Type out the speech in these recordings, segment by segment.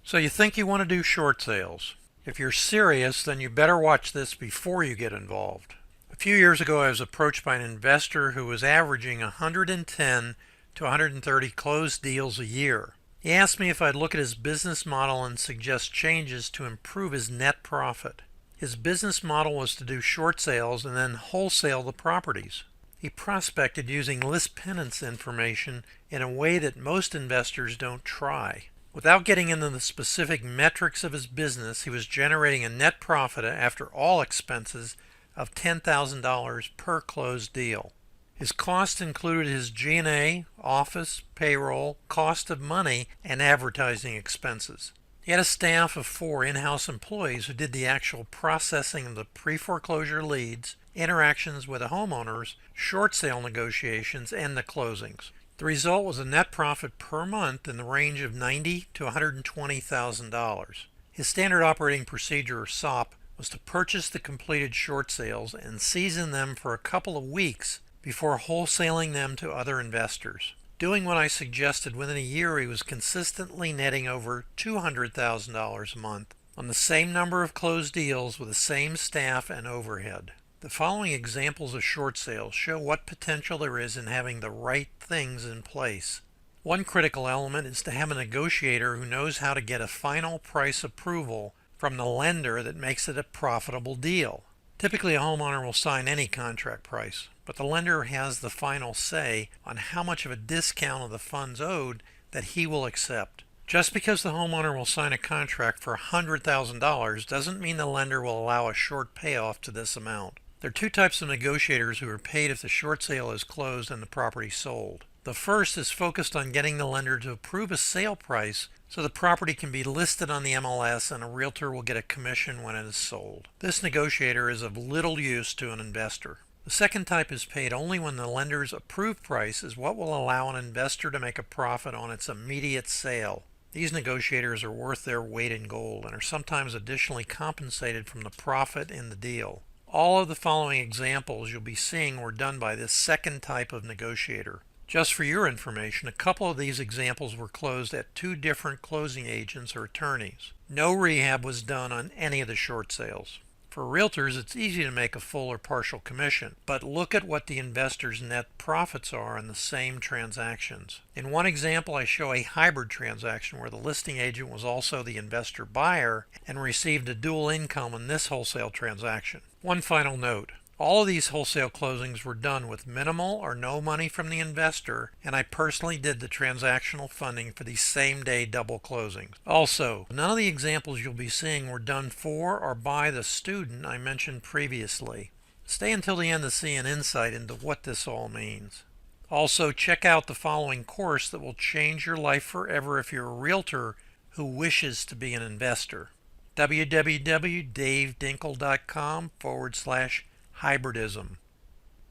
So you think you want to do short sales. If you're serious, then you better watch this before you get involved. A few years ago, I was approached by an investor who was averaging 110 to 130 closed deals a year. He asked me if I'd look at his business model and suggest changes to improve his net profit. His business model was to do short sales and then wholesale the properties. He prospected using list pendens information in a way that most investors don't try. Without getting into the specific metrics of his business, he was generating a net profit after all expenses of $10,000 per closed deal. His costs included his G&A, office, payroll, cost of money, and advertising expenses. He had a staff of 4 in-house employees who did the actual processing of the pre-foreclosure leads, interactions with the homeowners, short sale negotiations, and the closings. The result was a net profit per month in the range of $90,000 to $120,000. His standard operating procedure, or SOP, was to purchase the completed short sales and season them for a couple of weeks before wholesaling them to other investors. Doing what I suggested, within a year he was consistently netting over $200,000 a month on the same number of closed deals with the same staff and overhead. The following examples of short sales show what potential there is in having the right things in place. One critical element is to have a negotiator who knows how to get a final price approval from the lender that makes it a profitable deal. Typically, a homeowner will sign any contract price, but the lender has the final say on how much of a discount of the funds owed that he will accept. Just because the homeowner will sign a contract for $100,000 doesn't mean the lender will allow a short payoff to this amount. There are 2 types of negotiators who are paid if the short sale is closed and the property sold. The first is focused on getting the lender to approve a sale price so the property can be listed on the MLS and a realtor will get a commission when it is sold. This negotiator is of little use to an investor. The second type is paid only when the lender's approved price is what will allow an investor to make a profit on its immediate sale. These negotiators are worth their weight in gold and are sometimes additionally compensated from the profit in the deal. All of the following examples you'll be seeing were done by this second type of negotiator. Just for your information, a couple of these examples were closed at 2 different closing agents or attorneys. No rehab was done on any of the short sales. For realtors, it's easy to make a full or partial commission, but look at what the investor's net profits are in the same transactions. In one example, I show a hybrid transaction where the listing agent was also the investor buyer and received a dual income in this wholesale transaction. One final note. All of these wholesale closings were done with minimal or no money from the investor, and I personally did the transactional funding for these same-day double closings. Also, none of the examples you'll be seeing were done for or by the student I mentioned previously. Stay until the end to see an insight into what this all means. Also, check out the following course that will change your life forever if you're a realtor who wishes to be an investor. www.davedinkel.com/hybridism.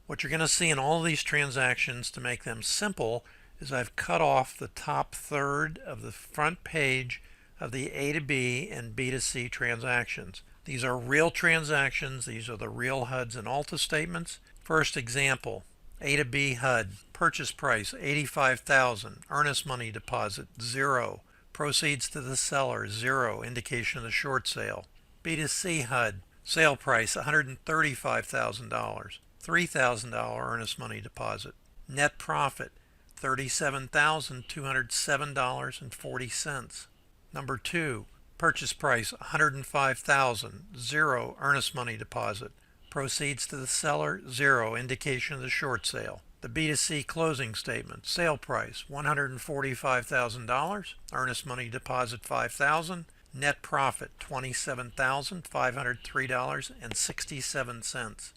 What you're going to see in all of these transactions, to make them simple, is I've cut off the top third of the front page of the A to B and B to C transactions. These are real transactions. These are the real HUDs and ALTA statements. First example, A to B HUD, purchase price $85,000, earnest money deposit 0, proceeds to the seller 0, indication of the short sale. B to C HUD, sale price $135,000, $3,000 earnest money deposit. Net profit $37,207.40. Number 2, purchase price $105,000, 0 earnest money deposit. Proceeds to the seller 0, indication of the short sale. The B2C closing statement, sale price $145,000, earnest money deposit $5,000. Net profit $27,503.67.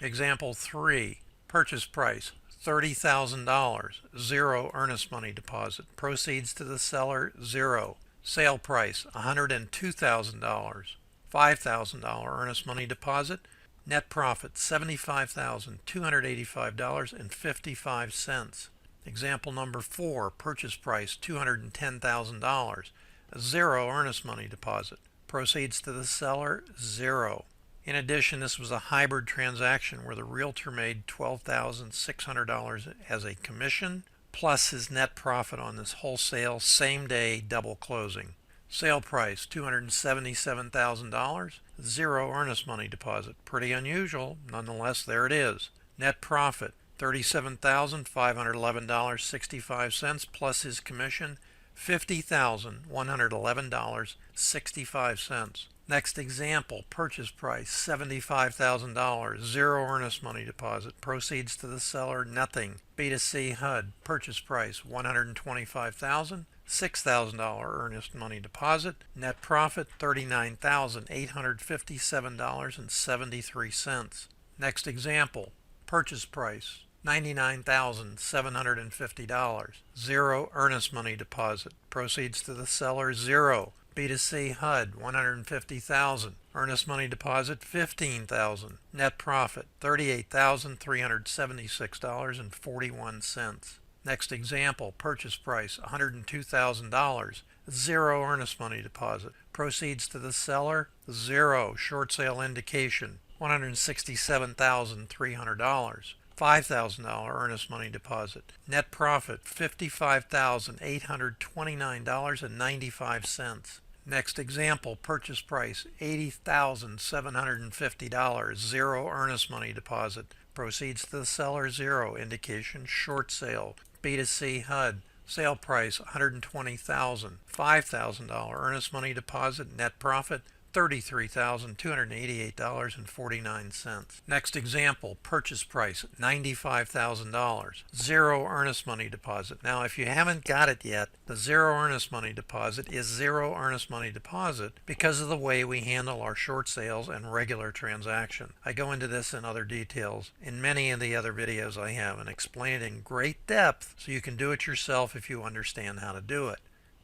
Example 3, purchase price $30,000, 0 earnest money deposit. Proceeds to the seller 0. Sale price $102,000, $5,000 earnest money deposit. Net profit $75,285.55. Example number 4, purchase price $210,000, 0 earnest money deposit. Proceeds to the seller 0. In addition, this was a hybrid transaction where the realtor made $12,600 as a commission plus his net profit on this wholesale same day double closing. Sale price $277,000, zero earnest money deposit. Pretty unusual, nonetheless there it is. Net profit $37,511.65 plus his commission $50,111.65. Next example, purchase price $75,000, zero earnest money deposit. Proceeds to the seller, nothing. B2C HUD, purchase price $125,000, $6,000 earnest money deposit. Net profit $39,857.73. Next example, purchase price $99,750, zero earnest money deposit. Proceeds to the seller, zero. B2C HUD $150,000, earnest money deposit $15,000, net profit $38,376.41. Next example, purchase price $102,000, zero earnest money deposit. Proceeds to the seller, zero. Short sale indication $167,300. $5,000 earnest money deposit. Net profit $55,829.95. Next example, purchase price $80,750, zero earnest money deposit. Proceeds to the seller, zero. Indication short sale. B2C HUD. Sale price $120,000, $5,000 earnest money deposit. Net profit $33,288.49. Next example, purchase price $95,000, zero earnest money deposit. Now, if you haven't got it yet, the zero earnest money deposit is zero earnest money deposit because of the way we handle our short sales and regular transaction. I go into this in other details in many of the other videos I have and explain it in great depth so you can do it yourself if you understand how to do it.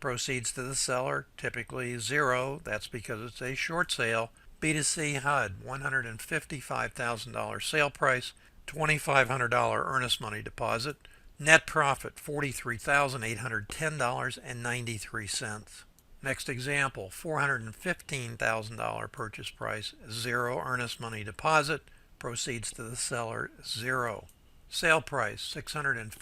Proceeds to the seller, typically zero. That's because it's a short sale. B2C HUD, $155,000 sale price, $2,500 earnest money deposit. Net profit, $43,810.93. Next example, $415,000 purchase price, zero earnest money deposit. Proceeds to the seller, zero. Sale price $650,000,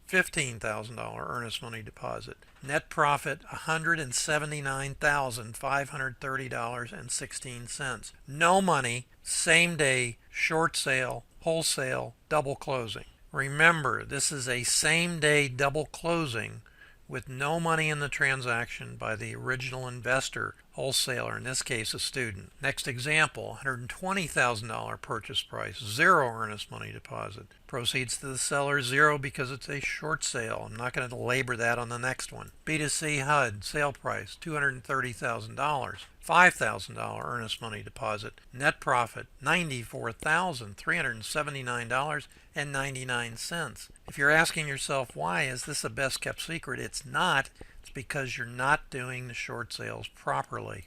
$15,000 earnest money deposit. Net profit $179,530.16. No money, same day, short sale, wholesale, double closing. Remember, this is a same day double closing with no money in the transaction by the original investor, wholesaler, in this case a student. Next example, $120,000 purchase price, zero earnest money deposit. Proceeds to the seller, zero because it's a short sale. I'm not going to labor that on the next one. B2C HUD, sale price $230,000, $5,000 earnest money deposit. Net profit $94,379.99. If you're asking yourself, why is this a best kept secret? It's not. It's because you're not doing the short sales properly.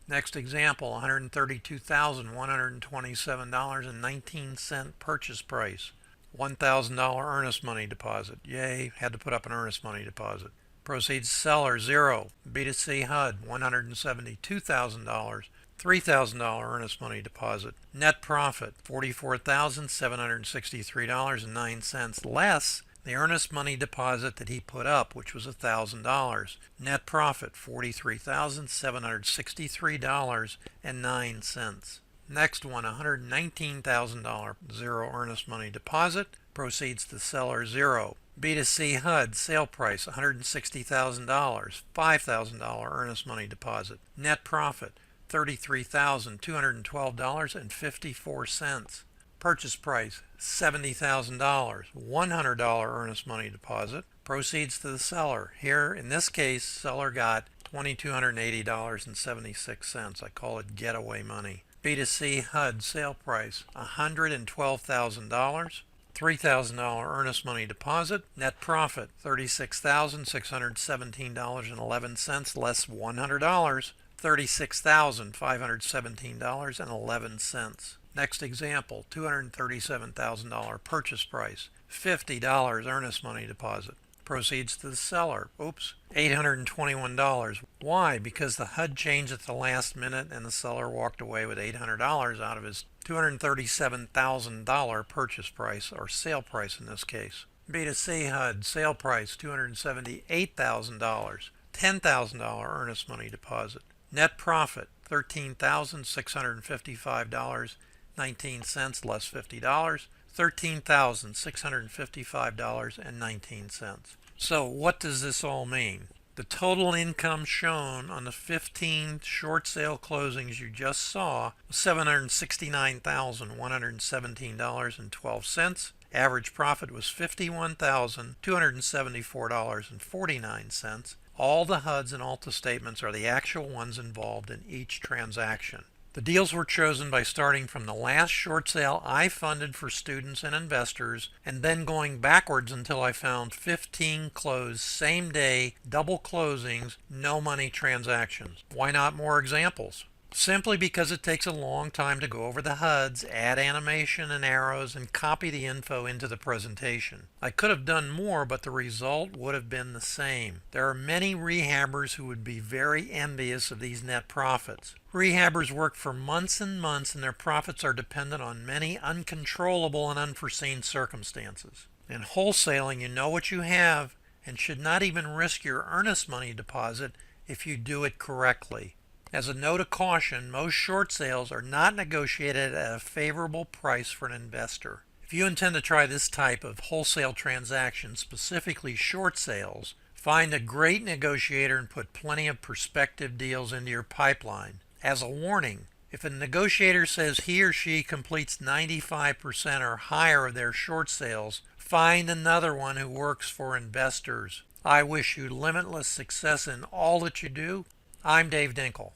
Next example, $132,127.19 purchase price. $1,000 earnest money deposit. Yay, had to put up an earnest money deposit. Proceeds seller, zero. B2C HUD, $172,000. $3,000 earnest money deposit. Net profit, $44,763.09 less the earnest money deposit that he put up, which was $1,000. Net profit, $43,763.09. Next one, $119,000 zero earnest money deposit. Proceeds to seller, zero. B2C HUD, sale price $160,000, $5,000 earnest money deposit. Net profit $33,212.54. Purchase price $70,000, $100 earnest money deposit. Proceeds to the seller. Here, in this case, seller got $2,280.76. I call it getaway money. B2C HUD, sale price $112,000. $3,000 earnest money deposit. Net profit $36,617.11 less $100. $36,517.11. Next example, $237,000 purchase price, $50 earnest money deposit. Proceeds to the seller. Oops, $821. Why? Because the HUD changed at the last minute and the seller walked away with $800 out of his $237,000 purchase price, or sale price in this case. B2C HUD, sale price $278,000. $10,000 earnest money deposit. Net profit, $13,655.19 less $50, $13,655.19. So what does this all mean? The total income shown on the 15 short sale closings you just saw was $769,117.12. Average profit was $51,274.49. All the HUDs and ALTA statements are the actual ones involved in each transaction. The deals were chosen by starting from the last short sale I funded for students and investors and then going backwards until I found 15 closed same day double closings, no money transactions. Why not more examples? Simply because it takes a long time to go over the HUDs, add animation and arrows, and copy the info into the presentation. I could have done more, but the result would have been the same. There are many rehabbers who would be very envious of these net profits. Rehabbers work for months and months, and their profits are dependent on many uncontrollable and unforeseen circumstances. In wholesaling, you know what you have and should not even risk your earnest money deposit if you do it correctly. As a note of caution, most short sales are not negotiated at a favorable price for an investor. If you intend to try this type of wholesale transaction, specifically short sales, find a great negotiator and put plenty of prospective deals into your pipeline. As a warning, if a negotiator says he or she completes 95% or higher of their short sales, find another one who works for investors. I wish you limitless success in all that you do. I'm Dave Dinkle.